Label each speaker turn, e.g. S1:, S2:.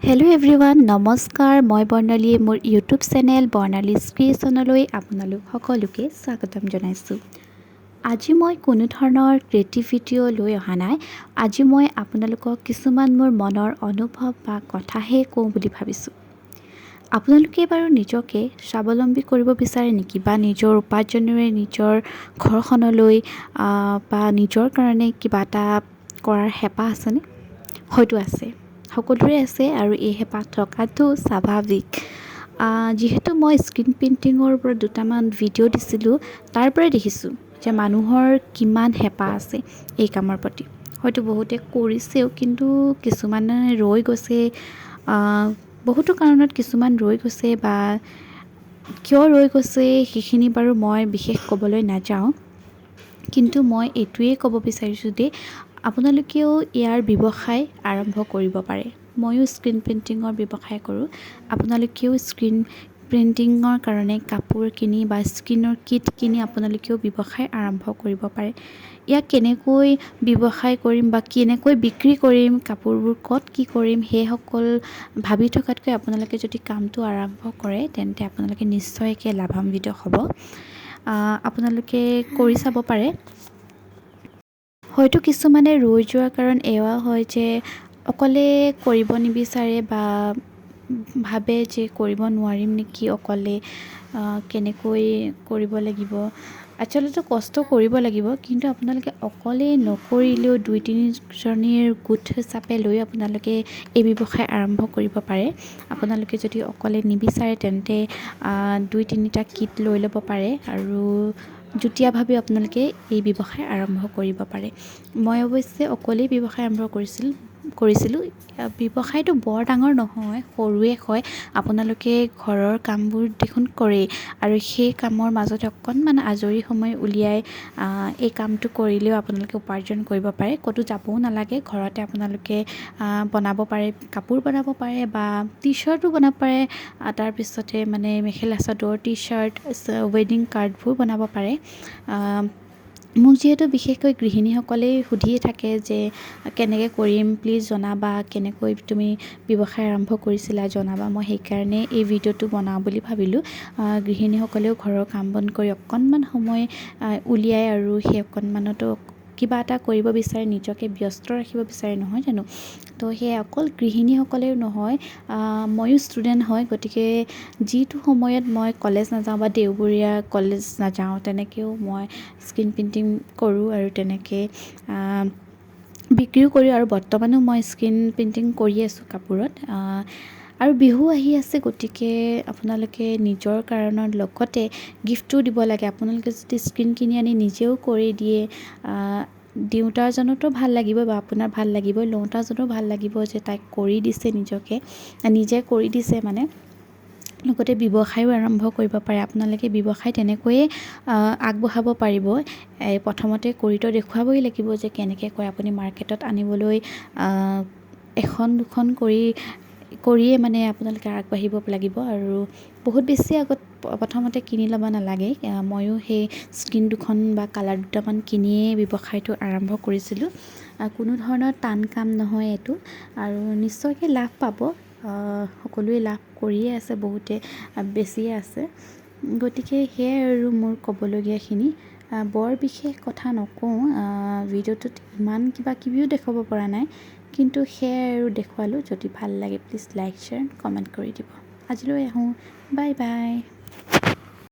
S1: Hello' everyone, নমস্কাৰ। মই বৰ্ণালীয়ে মোৰ ইউটিউব চেনেল বৰ্ণালীজ ক্ৰিয়েশ্যনলৈ আপোনালোক সকলোকে স্বাগতম জনাইছোঁ। আজি মই কোনো ধৰণৰ ক্ৰিয়েটিভ ভিডিঅ' লৈ অহা নাই। আজি মই আপোনালোকক কিছুমান মোৰ মনৰ অনুভৱ বা কথাহে কওঁ বুলি ভাবিছোঁ। আপোনালোকে বাৰু নিজকে স্বাৱলম্বী কৰিব বিচাৰে নেকি, বা নিজৰ উপাৰ্জনেৰে নিজৰ ঘৰখনলৈ বা নিজৰ কাৰণে কিবা এটা কৰাৰ হেঁপাহ আছেনে? হয়তো আছে, সকলোৰে আছে, আৰু এই হেঁপাহ থকাটো স্বাভাৱিক। যিহেতু মই স্ক্ৰীণ পেইণ্টিঙৰ ওপৰত দুটামান ভিডিঅ' দিছিলোঁ, তাৰ পৰাই দেখিছোঁ যে মানুহৰ কিমান হেঁপাহ আছে এই কামৰ প্ৰতি। হয়তো বহুতে কৰিছেও, কিন্তু কিছুমানে ৰৈ গৈছে, বহুতো কাৰণত কিছুমান ৰৈ গৈছে, বা কিয় ৰৈ গৈছে সেইখিনি বাৰু মই বিশেষ ক'বলৈ নাযাওঁ। কিন্তু মই এইটোৱেই ক'ব বিচাৰিছোঁ যে আপোনালোকেও ইয়াৰ ব্যৱসায় আৰম্ভ কৰিব পাৰে। ময়ো স্ক্ৰীণ পেইণ্টিঙৰ ব্যৱসায় কৰোঁ। আপোনালোকেও স্ক্ৰীণ পেইণ্টিঙৰ কাৰণে কাপোৰ কিনি বা স্ক্ৰীণৰ কিট কিনি আপোনালোকেও ব্যৱসায় আৰম্ভ কৰিব পাৰে। ইয়াক কেনেকৈ ব্যৱসায় কৰিম বা কেনেকৈ বিক্ৰী কৰিম, কাপোৰবোৰ ক'ত কি কৰিম, সেইসকল ভাবি থকাতকৈ আপোনালোকে যদি কামটো আৰম্ভ কৰে তেন্তে আপোনালোকে নিশ্চয়কৈ লাভান্বিত হ'ব। আপোনালোকে কৰি চাব পাৰে। হয়তো কিছুমানে ৰৈ যোৱাৰ কাৰণ এয়া হয় যে অকলে কৰিব নিবিচাৰে, বা ভাবে যে কৰিব নোৱাৰিম নেকি অকলে, কেনেকৈ কৰিব লাগিব। আচলতে কষ্ট কৰিব লাগিব, কিন্তু আপোনালোকে অকলে নকৰিলেও 2-3জনীৰ গোট হিচাপে লৈ আপোনালোকে এই ব্যৱসায় আৰম্ভ কৰিব পাৰে। আপোনালোকে যদি অকলে নিবিচাৰে তেন্তে 2-3টা কিট লৈ ল'ব পাৰে, আৰু যুটীয়াভাৱে আপোনালোকে এই ব্যৱসায় আৰম্ভ কৰিব পাৰে। মই অৱশ্যে অকলেই ব্যৱসায় আৰম্ভ কৰিছিলোঁ। ব্যৱসায়টো বৰ ডাঙৰ নহয়, সৰুৱে হয়। আপোনালোকে ঘৰৰ কামবোৰ দেখোন কৰেই, আৰু সেই কামৰ মাজতে অকণমান আজৰি সময় উলিয়াই এই কামটো কৰিলেও আপোনালোকে উপাৰ্জন কৰিব পাৰে। ক'তো যাবও নালাগে, ঘৰতে আপোনালোকে বনাব পাৰে, কাপোৰ বনাব পাৰে বা টি শ্বাৰ্টো বনাব পাৰে। তাৰপিছতে মানে মেখেলা চাদৰ, টি শ্বাৰ্ট, ৱেডিং কাৰ্ডবোৰ বনাব পাৰে। মোক যিহেতু বিশেষকৈ গৃহিণীসকলেই সুধিয়ে থাকে যে কেনেকৈ কৰিম, প্লিজ জনাবা, কেনেকৈ তুমি ব্যৱসায় আৰম্ভ কৰিছিলা জনাবা। মই সেইকাৰণে এই ভিডিঅ'টো বনাওঁ বুলি ভাবিলোঁ। গৃহিণীসকলেও ঘৰৰ কাম বন কৰি অকণমান সময় উলিয়াই, আৰু সেই অকণমানতো কিবা এটা কৰিব বিচাৰে, নিজকে ব্যস্ত ৰাখিব বিচাৰে, নহয় জানো? তো সেয়া অকল গৃহিণীসকলেও নহয়, ময়ো ষ্টুডেণ্ট হয়। গতিকে যিটো সময়ত মই কলেজ নাযাওঁ বা দেওবৰীয়া কলেজ নাযাওঁ, তেনেকৈও মই স্ক্ৰীণ পেইণ্টিং কৰোঁ, আৰু তেনেকৈ বিক্ৰীও কৰোঁ। আৰু বৰ্তমানো মই স্ক্ৰীণ পেইণ্টিং কৰি আছোঁ কাপোৰত। আৰু বিহু আহি আছে, গতিকে আপোনালোকে নিজৰ কাৰণৰ লগতে গিফ্টটো দিব লাগে। আপোনালোকে যদি স্ক্ৰীণ কিনি আনি নিজেও কৰি দিয়ে, দিওঁতাজনতো ভাল লাগিব বা আপোনাৰ ভাল লাগিবই, লওঁতাজনো ভাল লাগিব যে তাইক কৰি দিছে, নিজে কৰি দিছে মানে। লগতে ব্যৱসায়ো আৰম্ভ কৰিব পাৰে। আপোনালোকে ব্যৱসায় তেনেকৈয়ে আগবঢ়াব পাৰিব। প্ৰথমতে কৰিতো দেখুৱাবই লাগিব যে কেনেকৈ কৰে। আপুনি মাৰ্কেটত আনিবলৈ এখন দুখন কৰিয়ে মানে আপোনালোকে আগবাঢ়িব লাগিব, আৰু বহুত বেছি আগত প্ৰথমতে কিনি ল'ব নালাগে। ময়ো সেই স্ক্ৰীণ দুখন বা কালাৰ দুটামান কিনিয়ে ব্যৱসায়টো আৰম্ভ কৰিছিলোঁ। কোনো ধৰণৰ টান কাম নহয় এইটো, আৰু নিশ্চয়কৈ লাভ পাব। সকলোৱে লাভ কৰিয়ে আছে, বহুতে বেছিয়ে আছে। গতিকে সেয়াই আৰু মোৰ ক'বলগীয়াখিনি। বৰ বিশেষ কথা নকওঁ, ভিডিঅ'টোত ইমান কিবা কিবিও দেখুৱাব পৰা নাই, কিন্তু সেয়াই আৰু দেখুৱালোঁ। যদি ভাল লাগে প্লিজ লাইক, শ্বেয়াৰ, কমেণ্ট কৰি দিব। আজিলৈ আহোঁ, বাই বাই।